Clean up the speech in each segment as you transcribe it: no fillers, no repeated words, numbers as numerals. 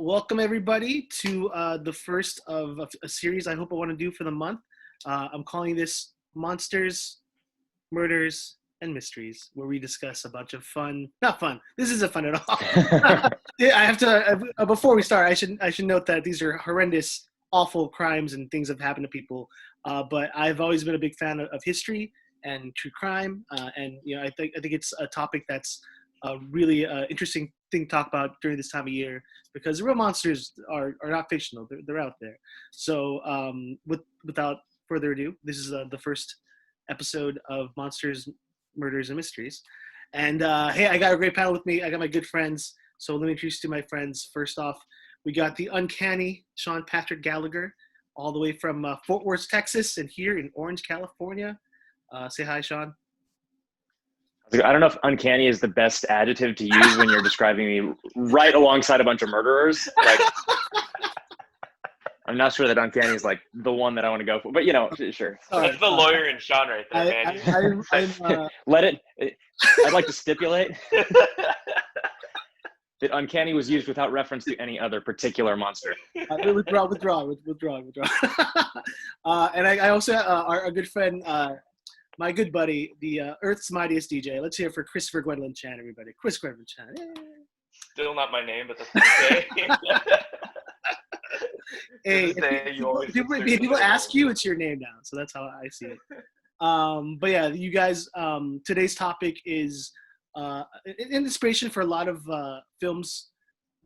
Welcome everybody to the first of a series I hope I want to do for the month. I'm calling this Monsters, Murders, and Mysteries, where we discuss a bunch of fun, not fun, this isn't fun at all. Yeah, I have to, before we start, I should note that these are horrendous, awful crimes and things that have happened to people. But I've always been a big fan of history and true crime. And I think it's a topic that's a really interesting thing to talk about during this time of year, because the real monsters are not fictional. They're out there. So without further ado, this is the first episode of Monsters, Murders, and Mysteries. And hey, I got a great panel with me. I got my good friends. So let me introduce you to my friends. First off, we got the uncanny Sean Patrick Gallagher, all the way from Fort Worth, Texas, and here in Orange, California. Say hi, Sean. I don't know if uncanny is the best adjective to use when you're describing me right alongside a bunch of murderers. Like, I'm not sure that uncanny is like the one that I want to go for, but sure. That's the lawyer in Sean right there, man. I'd like to stipulate that uncanny was used without reference to any other particular monster. Withdraw. And I also our good friend, my good buddy, the Earth's mightiest DJ. Let's hear it for Christopher Gwendolyn Chan, everybody. Chris Gwendolyn Chan. Yeah. Still not my name, but that's okay. Hey, if people ask you, it's your name now. So that's how I see it. But yeah, you guys, today's topic is an inspiration for a lot of films.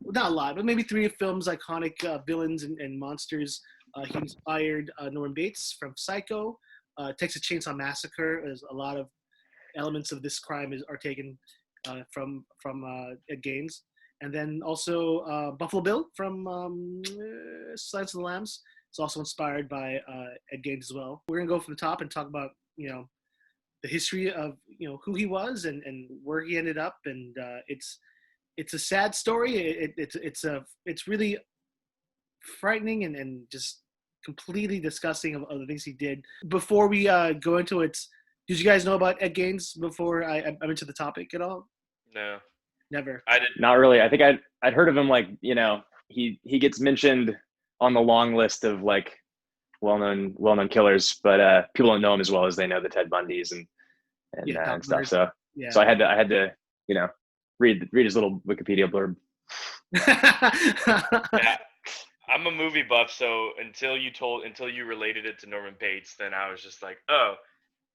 Not a lot, but maybe 3 films, iconic villains and monsters. He inspired Norman Bates from Psycho. Texas Chainsaw Massacre, is a lot of elements of this crime are taken from Ed Geins. And then also Buffalo Bill from Silence of the Lambs. It's also inspired by Ed Gein as well. We're gonna go from the top and talk about the history of who he was and where he ended up. And it's a sad story. It's really frightening and just completely disgusting of the things he did. Before we go into it, did you guys know about Ed Gein before I'm into the topic at all? No. Never. I didn't. Not really. I think I'd heard of him, like, he gets mentioned on the long list of like well-known killers, but people don't know him as well as they know the Ted Bundys and stuff. So yeah. So I had to read his little Wikipedia blurb. Yeah. I'm a movie buff, so until you related it to Norman Bates, then I was just like, oh.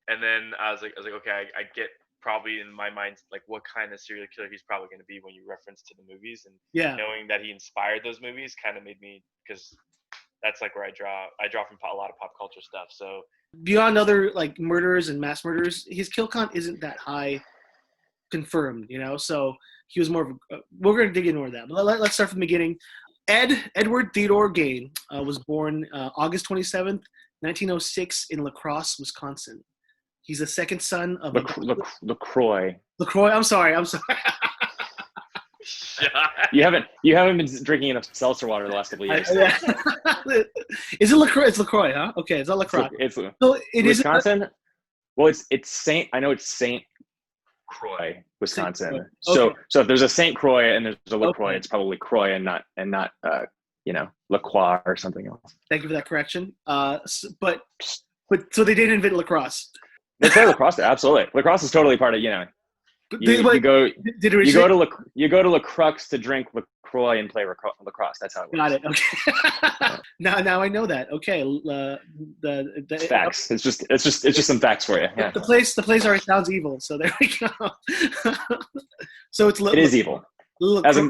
And then I was like, okay, I get probably in my mind like what kind of serial killer he's probably going to be when you reference to the movies, and knowing that he inspired those movies kind of made me, because that's like where I draw from a lot of pop culture stuff. So beyond other like murderers and mass murderers, his kill count isn't that high confirmed, so he was more of we're going to dig into more of that, but let's start from the beginning. Edward Theodore Gein was born August 27th, 1906 in La Crosse, Wisconsin. He's the second son of LaCroix. LaCroix. I'm sorry. You haven't been drinking enough seltzer water the last couple of years. Is it LaCroix? It's LaCroix, huh? Okay, it's not LaCroix. It's so it Wisconsin. Well, it's Saint. I know it's Saint Croix, Wisconsin. Okay. So if there's a Saint Croix and there's a LaCroix, Okay. it's probably Croix and not LaCroix or something else. Thank you for that correction. But so they didn't invent lacrosse. They play lacrosse there, absolutely. Lacrosse is totally part of you go to La Crux to drink LaCroix and play lacrosse. That's how it works. Got it. Okay. now I know that. Okay. It's facts. It's just some facts for you. Yeah. The place already sounds evil. So there we go. So it is evil. As a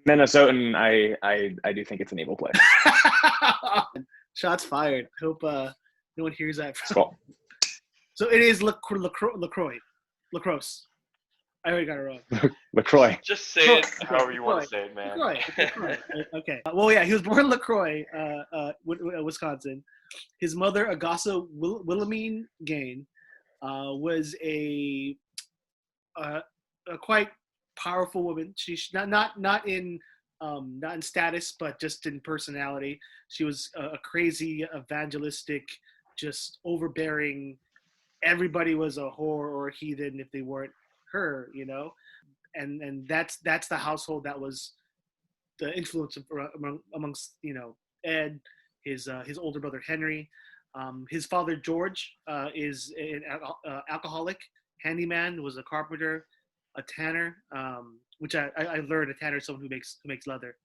Minnesotan, I do think it's an evil place. Shots fired. I hope no one hears that. Cool. So it is LaCroix. Lacrosse. I already got it wrong. LaCroix. Just say it however you want to say it, man. LaCroix. Okay. Well, yeah, he was born in LaCroix, Wisconsin. His mother, Agassa Wilhelmine Gein, was a quite powerful woman. She's not in status, but just in personality. She was a crazy, evangelistic, just overbearing. Everybody was a whore or a heathen if they weren't her, and that's the household that was the influence amongst Ed, his older brother Henry. His father George is an alcoholic, handyman, was a carpenter, a tanner, which I learned a tanner is someone who makes leather,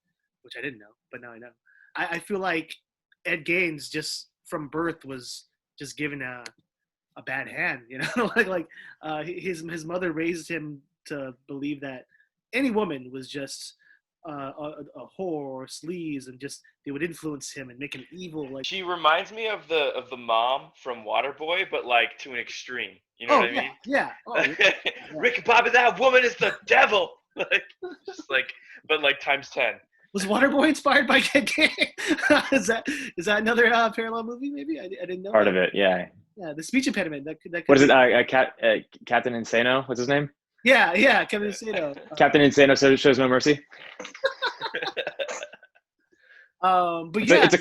which I didn't know, but now I know. I feel like Ed Geins just from birth was just given a bad hand, his mother raised him to believe that any woman was just a whore or sleaze, and just they would influence him and make him evil. Like, she reminds me of the mom from Waterboy, but like to an extreme. You know what I mean? Yeah. Oh, yeah. Ricky Bobby, that woman is the devil. Like, just like, but like times 10. Was Waterboy inspired by Ed Gein? is that another parallel movie? Maybe I didn't know. Part that. of it, yeah. Yeah, the speech impediment. That could what is it? Captain Insano? What's his name? Yeah, Kevin Sato. Captain Insano shows no mercy. But it's a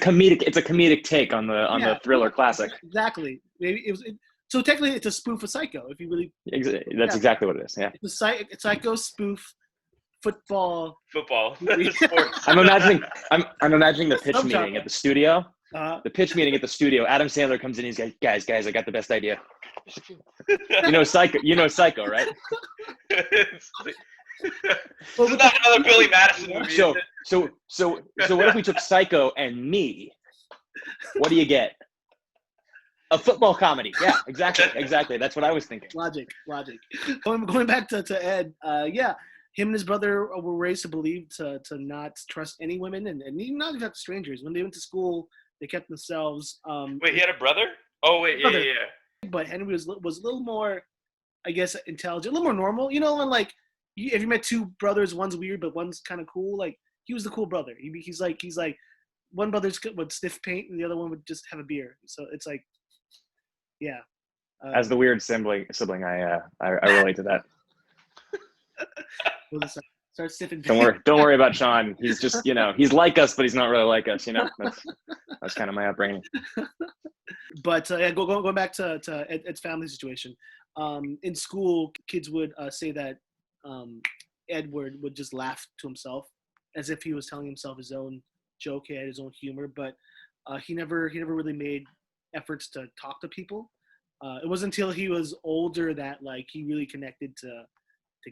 comedic take on the thriller classic. Exactly. Maybe so technically it's a spoof of Psycho. If you really. That's exactly what it is. Yeah. It's a Psycho spoof. Football. Sports. I'm imagining the pitch meeting at the studio. The pitch meeting at the studio. Adam Sandler comes in. He's like, guys, I got the best idea. Psycho, right? This is not another Billy Madison movie. So what if we took Psycho and me? What do you get? A football comedy. Yeah, exactly. That's what I was thinking. Logic. Going back to Ed. Him and his brother were raised to believe to not trust any women, and even not even strangers. When they went to school, they kept themselves. Wait, he had a brother? Oh, wait, yeah. But Henry was a little more, I guess, intelligent, a little more normal. You know, when like if you met two brothers, one's weird but one's kind of cool. Like he was the cool brother. He's like one brother would sniff paint and the other one would just have a beer. So it's like, yeah. As the weird sibling, I relate to that. Start sniffing. Don't worry about Sean. He's just he's like us, but he's not really like us. That's kind of my upbringing. But going back to Ed's family situation, in school, kids would say that Edward would just laugh to himself as if he was telling himself his own joke. He had his own humor, but he never really made efforts to talk to people. It wasn't until he was older that like he really connected to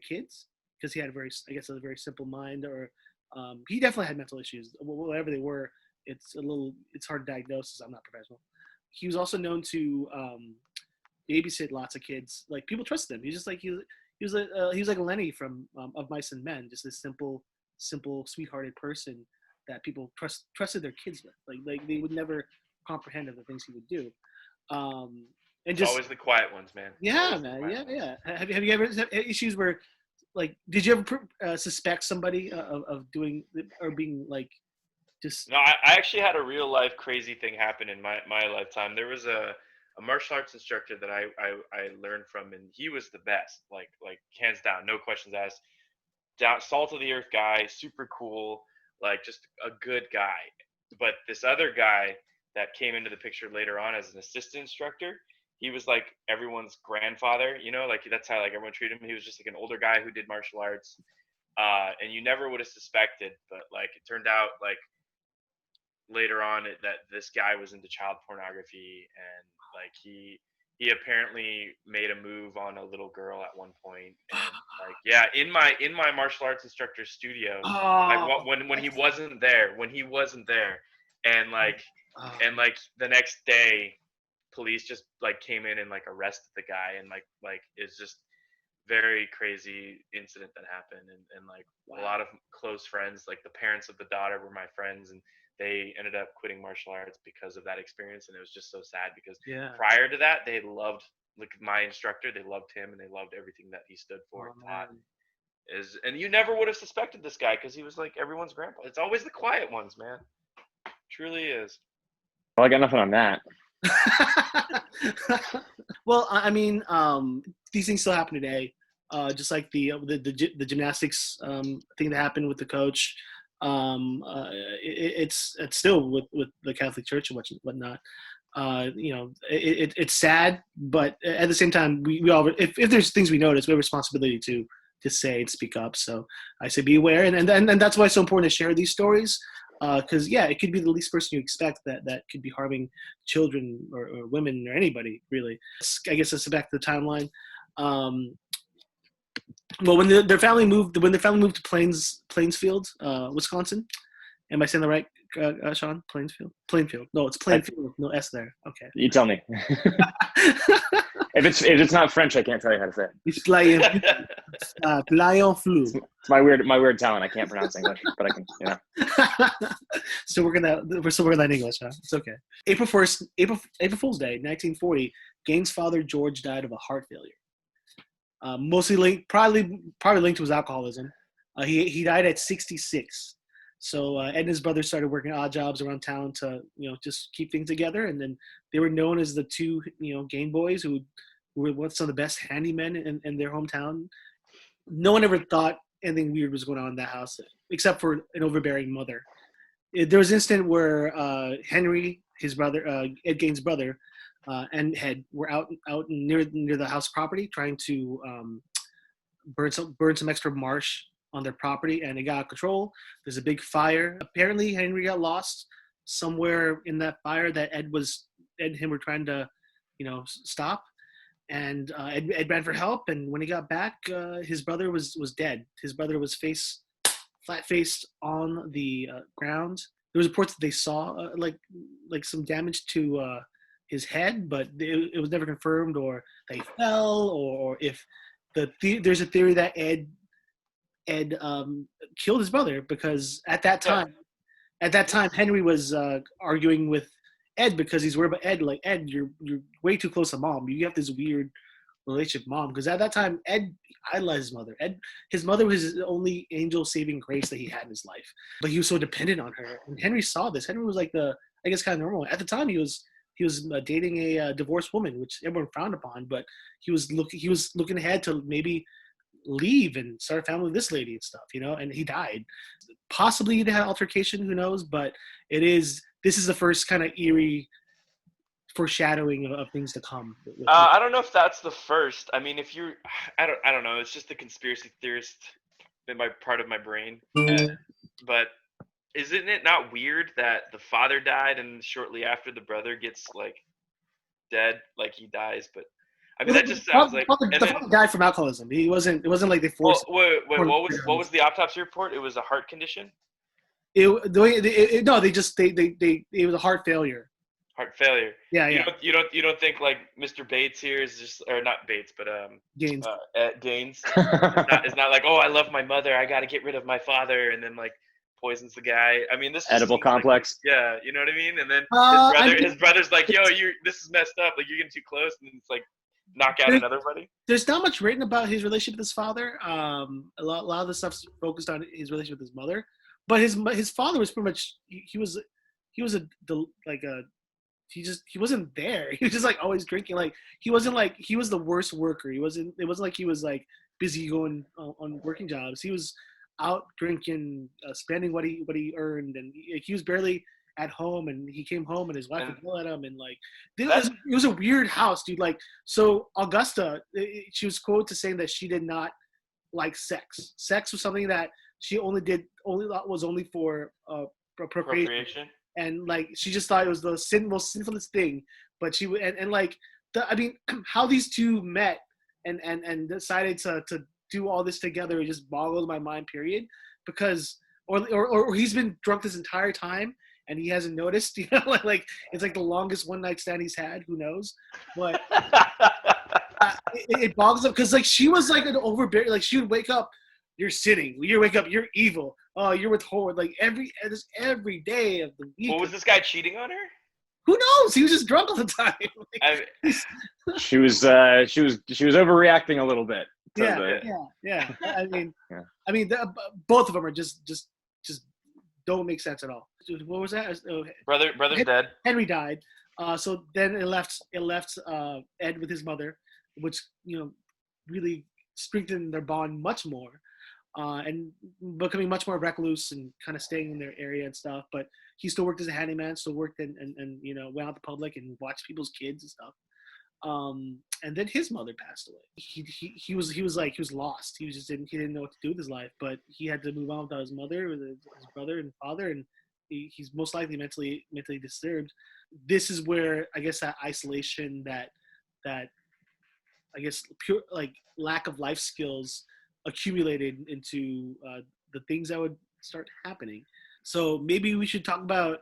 kids, because he had a very simple mind, or he definitely had mental issues, whatever they were. It's hard to diagnose, as I'm not professional. He was also known to babysit lots of kids. Like people trusted him. He's just like he was like Lenny from Of Mice and Men, just this simple, sweethearted person that people trusted their kids with. Like they would never comprehend of the things he would do. And just always the quiet ones, man. Yeah, man. Yeah. Have you ever had issues where, like, did you ever suspect somebody of doing or being like, just? No, I actually had a real life crazy thing happen in my lifetime. There was a martial arts instructor that I learned from, and he was the best, like hands down, no questions asked. Salt of the earth guy, super cool, like just a good guy. But this other guy that came into the picture later on as an assistant instructor, he was like everyone's grandfather, like that's how like everyone treated him. He was just like an older guy who did martial arts, and you never would have suspected, but like it turned out like later on that this guy was into child pornography, and like he apparently made a move on a little girl at one point, and like in my martial arts instructor's studio, like when he wasn't there, and like the next day, police just like came in and like arrested the guy, and like it's just very crazy incident that happened, and like a lot of close friends, like the parents of the daughter were my friends, and they ended up quitting martial arts because of that experience. And it was just so sad because prior to that, they loved like my instructor, they loved him, and they loved everything that he stood for and taught. And you never would have suspected this guy because he was like everyone's grandpa. It's always the quiet ones, man. Truly is. Well, I got nothing on that. Well, I mean, these things still happen today. Just like the gymnastics thing that happened with the coach. It's still with the Catholic Church and whatnot. It's sad, but at the same time, we all, if there's things we notice, we have a responsibility to to say and speak up. So I say be aware, and that's why it's so important to share these stories, because it could be the least person you expect that could be harming children or women or anybody really. I guess that's back to the timeline. Well, when their family moved to Plainsfield, Wisconsin. Am I saying the right, Sean? Plainfield. No, it's Plainfield. No S there. Okay. You tell me. If it's not French, I can't tell you how to say it. It's Plainfield. It's my weird talent. I can't pronounce English, but I can. So we're still working on English, huh? It's okay. April Fool's Day, 1940. Geins' father George died of a heart failure. Mostly linked, probably linked to his alcoholism. He died at 66. So Ed and his brother started working odd jobs around town to just keep things together, and then they were known as the two Gein boys who were some of the best handymen in their hometown. No one ever thought anything weird was going on in that house, except for an overbearing mother. There was an incident where Henry, his brother, Ed Gein's brother, and Ed were out near the house property trying to burn some extra marsh on their property, and it got out of control. There's a big fire. Apparently, Henry got lost somewhere in that fire that Ed and him were trying to, stop. And Ed ran for help, and when he got back, his brother was dead. His brother was flat-faced on the ground. There was reports that they saw like some damage to his head, but it was never confirmed, or they fell, or if there's a theory that Ed killed his brother, because at that time Henry was arguing with Ed because he's worried about Ed. Like, Ed, you're way too close to mom. You have this weird relationship with mom, because at that time Ed idolized his mother. His mother was his only angel saving grace that he had in his life, but he was so dependent on her. And Henry saw this. Henry was like kind of normal at the time. He was dating a divorced woman, which everyone frowned upon, but he was looking ahead to maybe leave and start a family with this lady and stuff, and he died. Possibly they had an altercation, who knows, but this is the first kind of eerie foreshadowing of things to come. I don't know if that's the first. I mean, if I don't know. It's just the conspiracy theorist in part of my brain. But isn't it not weird that the father died and shortly after the brother gets dead, he dies? But I mean, that just sounds like the father died from alcoholism. It wasn't like they forced. Wait, what was the autopsy report? It was a heart condition. It was a heart failure. Heart failure. Yeah. You don't think Mr. Bates here is just, or not Bates, but Geins. Geins is not like, oh, I love my mother, I got to get rid of my father, and then poisons the guy. I mean, this edible complex. Yeah, you know what I mean. And then his brother's like, yo, this is messed up. You're getting too close, and it's knock out another buddy. There's not much written about his relationship with his father. A lot of the stuff's focused on his relationship with his mother, but his father was pretty much he wasn't there. He was just always drinking. He wasn't he was the worst worker. It wasn't like he was busy going on working jobs. He was out drinking, spending what he earned, and he was barely at home, and he came home and his wife would yell at him, and it was a weird house, dude. So Augusta, she was quoted to saying that she did not like sex. Sex was something that she only was for procreation. And she just thought it was the most sinfulest thing. But she would, how these two met and decided to do all this together, it just boggles my mind. Period. Because or he's been drunk this entire time and he hasn't noticed. It's the longest one night stand he's had. Who knows? But it boggles up because she was an overbearing. She would wake up. You're sitting. You wake up. You're evil. Oh, you're with Howard. Every day of the week. Well, was this guy cheating on her? Who knows? He was just drunk all the time. She was overreacting a little bit. Yeah. I mean, both of them are just don't make sense at all. What was that? Brother's dead. Henry died. So then it left Ed with his mother, which really strengthened their bond much more. And becoming much more recluse and kind of staying in their area and stuff. But he still worked as a handyman, still worked and went out to public and watched people's kids and stuff. And then his mother passed away. He was lost. He didn't know what to do with his life, but he had to move on without his mother, with his brother and father, and he's most likely mentally disturbed. This is where I guess that isolation, that I guess pure like lack of life skills accumulated into the things that would start happening. So maybe we should talk about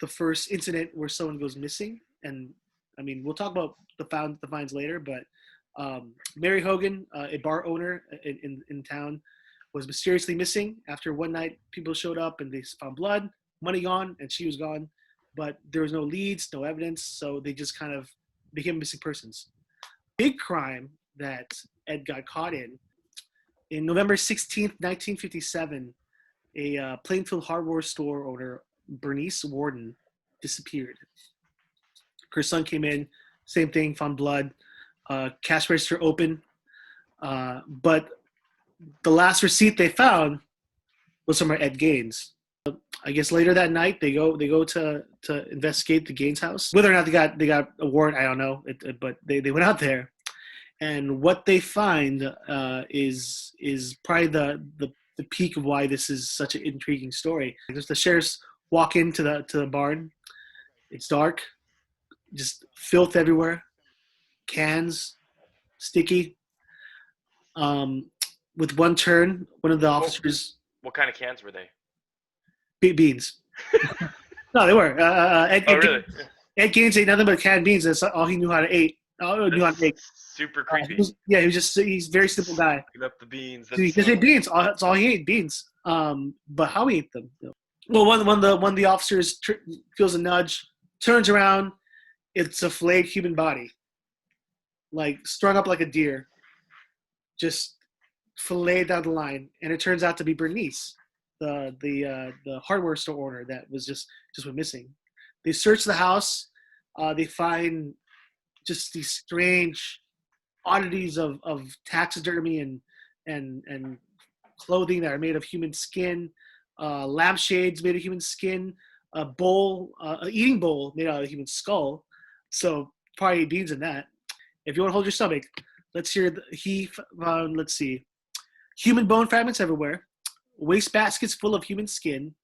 the first incident where someone goes missing. And I mean, we'll talk about the finds later, but Mary Hogan, a bar owner in town, was mysteriously missing. After one night, people showed up and they found blood, money gone, and she was gone. But there was no leads, no evidence, so they just kind of became missing persons. Big crime that Ed got caught in November 16th, 1957, a Plainfield hardware store owner, Bernice Warden, disappeared. Her son came in, same thing, found blood, cash register open, but the last receipt they found was from Ed Geins. I guess later that night they go to investigate the Geins house. Whether or not they got a warrant, I don't know, but they went out there, and what they find is probably the peak of why this is such an intriguing story. Just the sheriffs walk into the barn. It's dark, just filth everywhere, cans, sticky. With one turn, one of the officers. What kind of cans were they? Beans. No, they were. Ed Gein ate nothing but canned beans. That's all he knew how to eat. Super creepy. He's a very simple guy. Picking up the beans. He just ate beans. That's all he ate, beans. But how he ate them? Well, one of the officers feels a nudge, turns around. It's a filleted human body, like strung up like a deer, just filleted down the line, and it turns out to be Bernice, the hardware store owner that was just went missing. They search the house. They find just these strange oddities of taxidermy and clothing that are made of human skin, lampshades made of human skin, a bowl, an eating bowl made out of human skull. So probably beans in that. If you want to hold your stomach, let's hear. Let's see. Human bone fragments everywhere. Waste baskets full of human skin.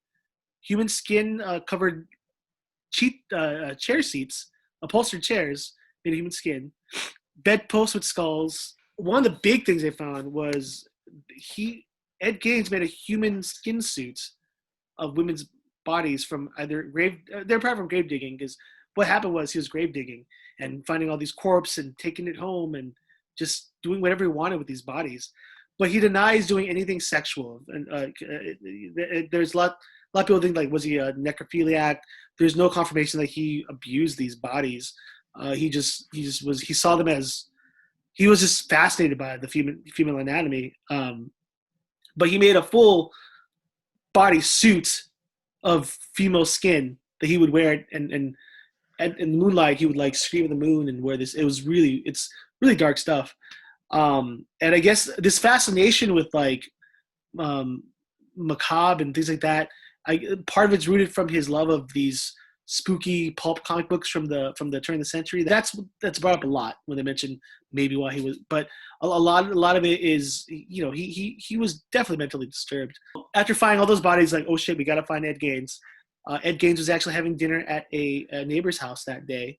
Human skin covered chair seats, upholstered chairs made of human skin. Bedposts with skulls. One of the big things they found was Ed Gein made a human skin suit of women's bodies from either they're probably from grave digging, because what happened was he was grave digging and finding all these corpses and taking it home and just doing whatever he wanted with these bodies. But he denies doing anything sexual. And there's a lot of people think, like, was he a necrophiliac? There's no confirmation that he abused these bodies. He saw them as, he was just fascinated by the female anatomy. But he made a full body suit of female skin that he would wear, and in the moonlight he would like scream at the moon and wear this. It's really dark stuff. And I guess this fascination with like macabre and things like that, part of it's rooted from his love of these spooky pulp comic books from the turn of the century. That's brought up a lot when they mention maybe why he was, but a lot of it is, you know, he was definitely mentally disturbed. After finding all those bodies, like, oh shit, we gotta find Ed Geins. Ed Geins was actually having dinner at a neighbor's house that day,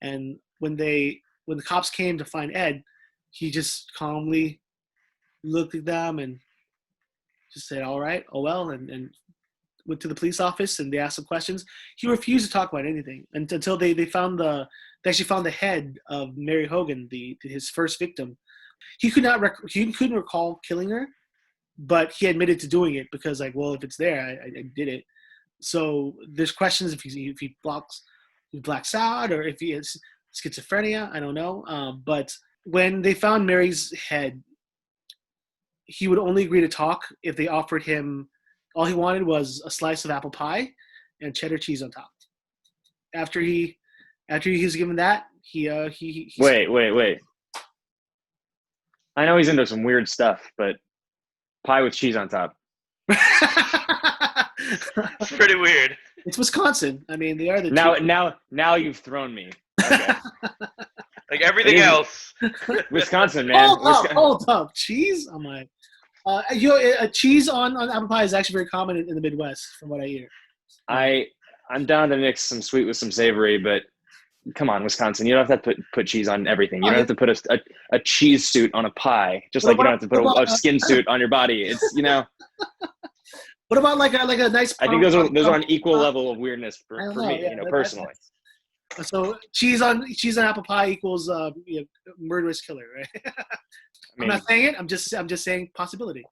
and when the cops came to find Ed, he just calmly looked at them and just said, all right, oh well, and went to the police office and they asked him questions. He refused to talk about anything until they actually found the head of Mary Hogan, his first victim. He couldn't recall killing her, but he admitted to doing it because, like, well, if it's there, I did it. So there's questions if he blacks out or if he has schizophrenia. I don't know. But when they found Mary's head, he would only agree to talk if they offered him. All he wanted was a slice of apple pie and cheddar cheese on top. After he was given that, he Wait. I know he's into some weird stuff, but pie with cheese on top. It's pretty weird. It's Wisconsin. I mean, they are the now you've thrown me. Okay. Like everything else. Wisconsin, man. Hold up. Cheese? I'm like, cheese on apple pie is actually very common in the Midwest, from what I hear. I'm down to mix some sweet with some savory, but come on, Wisconsin, you don't have to put cheese on everything. You don't have to put a cheese suit on a pie, just like you don't have to put a skin suit on your body. It's What about like a nice? I think those are on equal level of weirdness for me, personally. So cheese on apple pie equals murderous killer, right? I'm not saying it. I'm just saying possibility.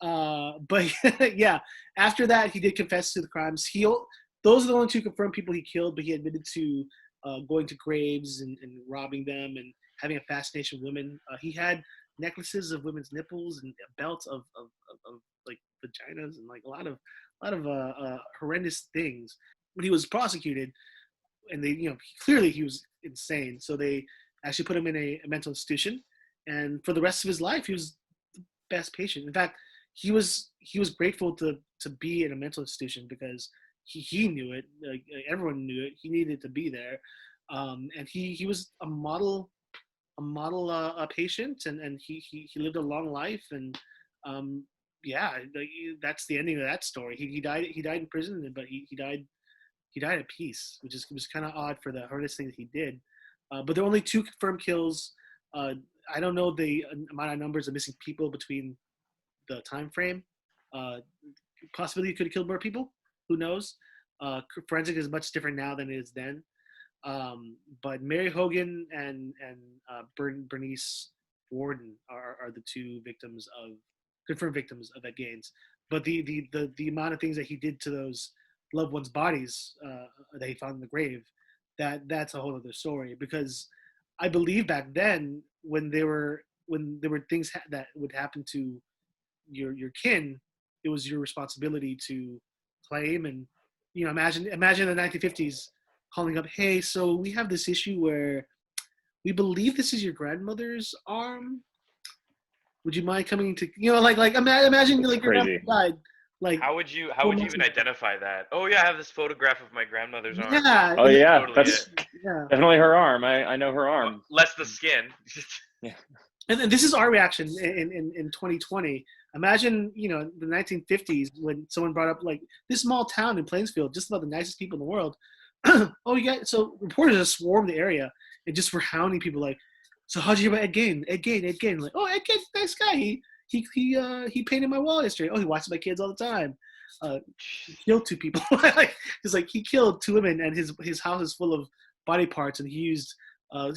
But yeah, after that he did confess to the crimes. Those are the only two confirmed people he killed, but he admitted to going to graves and robbing them and having a fascination with women. He had necklaces of women's nipples and belts of like vaginas and like a lot of horrendous things. When he was prosecuted, and they clearly he was insane, so they actually put him in a mental institution, and for the rest of his life he was the best patient. In fact, he was grateful to be in a mental institution because he knew it. Like, everyone knew it. He needed to be there, and he was a model patient, and he lived a long life, and that's the ending of that story. He died in prison, but he died at peace, which was kind of odd for the hardest thing that he did. But there are only 2 confirmed kills. I don't know the amount of numbers of missing people between the time frame. Possibility he could have killed more people. Who knows? Forensic is much different now than it is then. But Mary Hogan and Bernice Warden are the 2 confirmed victims of Ed Geins. But the amount of things that he did to those loved ones' bodies that he found in the grave, that's a whole other story. Because I believe back then, when there were things that would happen to your kin, it was your responsibility to claim. And imagine the 1950s calling up, hey, so we have this issue where we believe this is your grandmother's arm. Would you mind coming to imagine like your grandmother died. Like, how would you even identify that? Oh yeah, I have this photograph of my grandmother's arm. Yeah. Oh yeah, totally that's definitely her arm. I know her arm. Less the skin. Yeah. And this is our reaction in 2020. Imagine, the 1950s when someone brought up like this small town in Plainsfield, just about the nicest people in the world. So reporters just swarmed the area and just were hounding people like, so how'd you hear about Ed Gein? Ed Gein. Like, oh, Ed Gein's a nice guy. He painted my wall yesterday. Oh, he watches my kids all the time. He killed 2 people. It's like he killed 2 women, and his house is full of body parts, and he used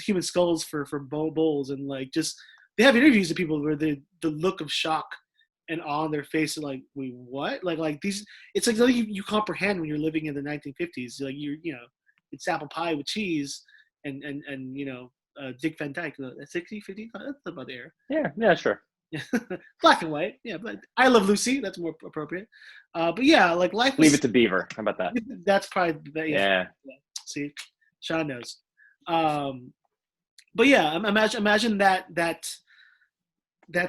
human skulls for bowls, and like just they have interviews of people where the look of shock and awe on their face, and like, wait, what? Like these, it's like you comprehend when you're living in the 1950s. Like it's apple pie with cheese, and Dick Van Dyke, 60, 50, that's about the era. Yeah, sure. Black and white, yeah, but I Love Lucy, that's more appropriate. But yeah, like life. Leave it to Beaver. How about that? That's probably yeah. See, Sean knows. But yeah, imagine that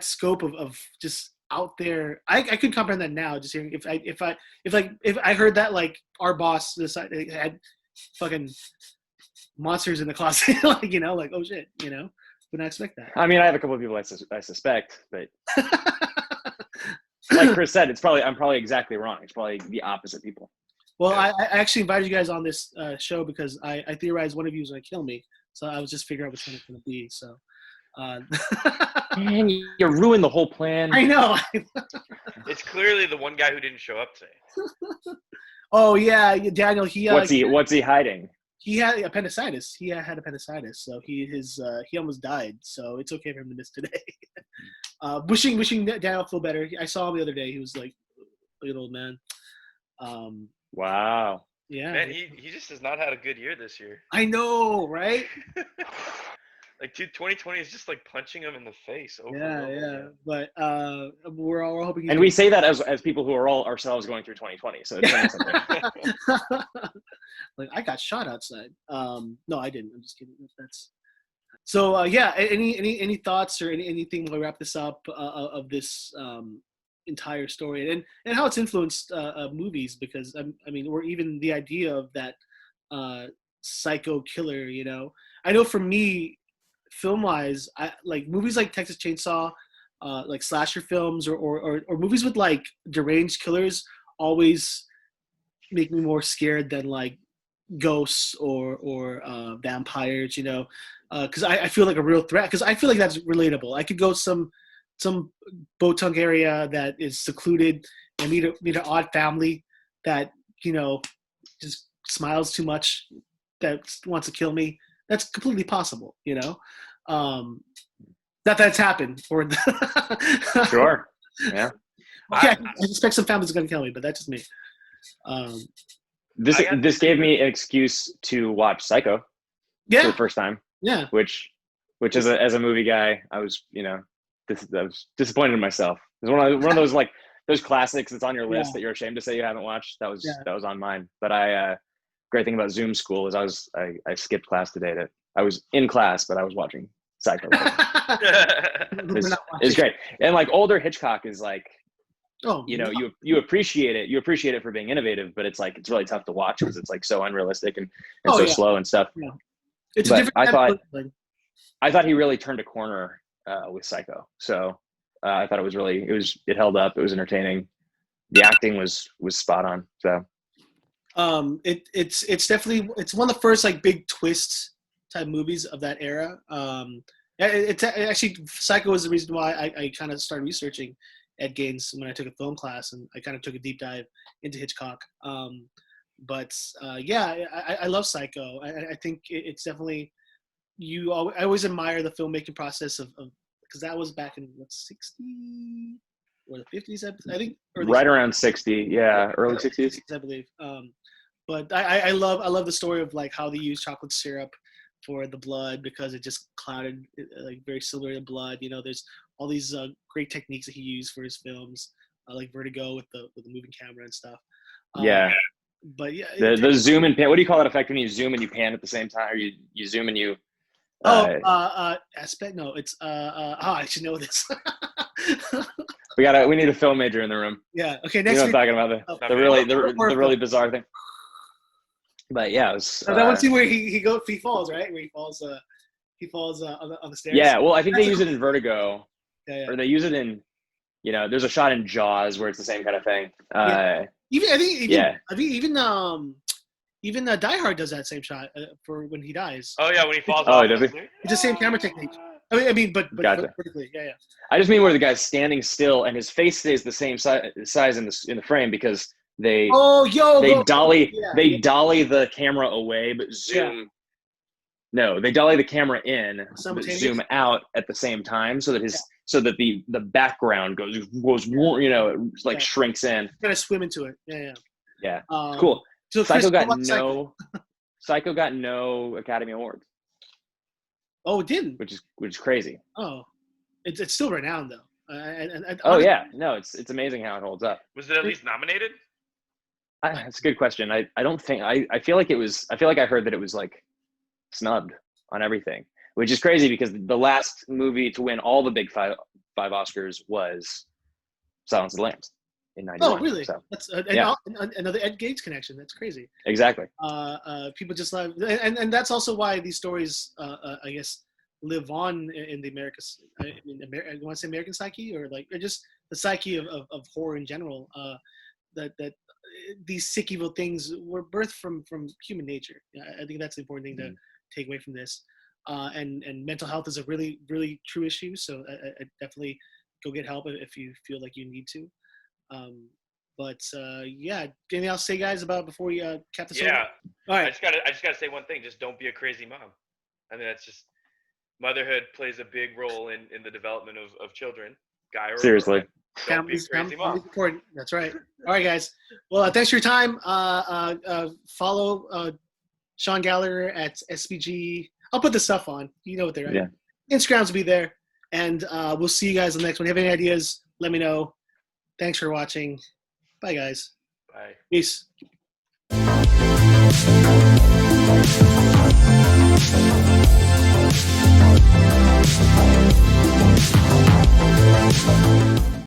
scope of just out there. I could comprehend that now. Just hearing if I heard that like our boss decided had fucking monsters in the closet, like oh shit, would not expect that. I mean, I have a couple of people I suspect, but like Chris said, I'm probably exactly wrong. It's probably the opposite people. Well, I actually invited you guys on this show because I theorized one of you was going to kill me. So I was just figuring out which one it's going to be. So, man, you ruined the whole plan. I know. It's clearly the one guy who didn't show up today. Oh yeah, Daniel. What's he hiding? He had appendicitis. He had appendicitis, so he almost died. So it's okay for him to miss today. Wishing Daniel feel better. I saw him the other day. He was like a good old man. Wow. Yeah. Man, he just has not had a good year this year. I know, right? Like, dude, 2020 is just like punching him in the face. Yeah. But we're all hoping. And we say that as people who are all ourselves going through 2020. So it's saying something. Like, I got shot outside. No, I didn't. I'm just kidding. That's so. Yeah. Any thoughts or anything while we wrap this up of this entire story and how it's influenced movies? Because I mean, or even the idea of that psycho killer. I know for me, film wise, I like movies like Texas Chainsaw, like slasher films, or movies with like deranged killers always make me more scared than like ghosts or vampires, you know, because I feel like a real threat, because I feel like that's relatable. I could go some Botung area that is secluded and meet an odd family that, you know, just smiles too much, that wants to kill me. That's completely possible, you know. Not that's happened, or Sure. Yeah. okay, I suspect some families are going to kill me, but that's just me. This gave me an excuse to watch Psycho for Yeah, the first time, yeah. which as a movie guy, I was, you know, I was disappointed in myself. It was one of those like those classics that's on your list that you're ashamed to say you haven't watched. That was on mine. But great thing about Zoom school is I skipped class today. That I was in class, but I was watching Psycho. It's great. And like older Hitchcock is like, you know, you appreciate it. You appreciate it for being innovative, but it's like it's really tough to watch because it's like so unrealistic and so slow and stuff. Yeah. It's a different. I thought he really turned a corner with Psycho. So I thought it held up. It was entertaining. The acting was spot on. So it's definitely one of the first like big twist type movies of that era. It's actually Psycho was the reason why I kind of started researching Ed Gein when I took a film class, and I kind of took a deep dive into Hitchcock. But I love Psycho. I think it's definitely I always admire the filmmaking process of because that was back in what 60 or the 50s, I think. Right around 60, yeah, early 60s, I believe. But I love the story of like how they use chocolate syrup for the blood because it just clouded like very similar to blood. You know, there's all these great techniques that he used for his films, like Vertigo with the moving camera and stuff. Yeah. But yeah, the zoom and pan. What do you call that effect when you zoom and you pan at the same time, or you zoom and you? Aspect. No, it's I should know this. We need a film major in the room. Yeah. Okay. Next. You know what I'm talking about, the really bizarre thing. But yeah, it was. That one scene where he falls, right? Where he falls on the stairs. Yeah. Well, I think they use it in Vertigo. Yeah. Or they use it in, you know, there's a shot in Jaws where it's the same kind of thing. Even Die Hard does that same shot for when he dies. Oh yeah, when he falls off. Does he? It's the same camera technique. I mean, but gotcha. vertically, yeah. I just mean where the guy's standing still and his face stays the same size in the frame because they dolly the camera away but zoom. Yeah. No, they dolly the camera in, but zoom out at the same time so that the background goes you know, it like shrinks in. Kind of swim into it. Yeah. Cool. So Psycho got no Academy Awards. Oh, it didn't. Which is crazy. Oh, it's still renowned though. It's amazing how it holds up. Was it at least nominated? That's a good question. I don't think I feel like it was. I feel like I heard that it was like snubbed on everything, which is crazy because the last movie to win all the big five Oscars was Silence of the Lambs in '91. Oh, really? So, that's another Ed Gein connection. That's crazy. Exactly. People just love, and that's also why these stories, I guess, live on in the Americas. I want to say American psyche, or just the psyche of horror in general. That these sick, evil things were birthed from human nature. I think that's the important thing to take away from this. And mental health is a really, really true issue. So I definitely go get help if you feel like you need to. Anything else to say, guys, about before we cap this? Yeah. All right. I just gotta say one thing. Just don't be a crazy mom. I mean, that's just motherhood plays a big role in the development of children. Guy or seriously. Don't be a crazy mom. Important. That's right. All right, guys. Well, thanks for your time. Follow Sean Gallagher at SBG. I'll put the stuff on. You know what they're at. Yeah. Instagrams will be there. And we'll see you guys in the next one. If you have any ideas, let me know. Thanks for watching. Bye, guys. Bye. Peace.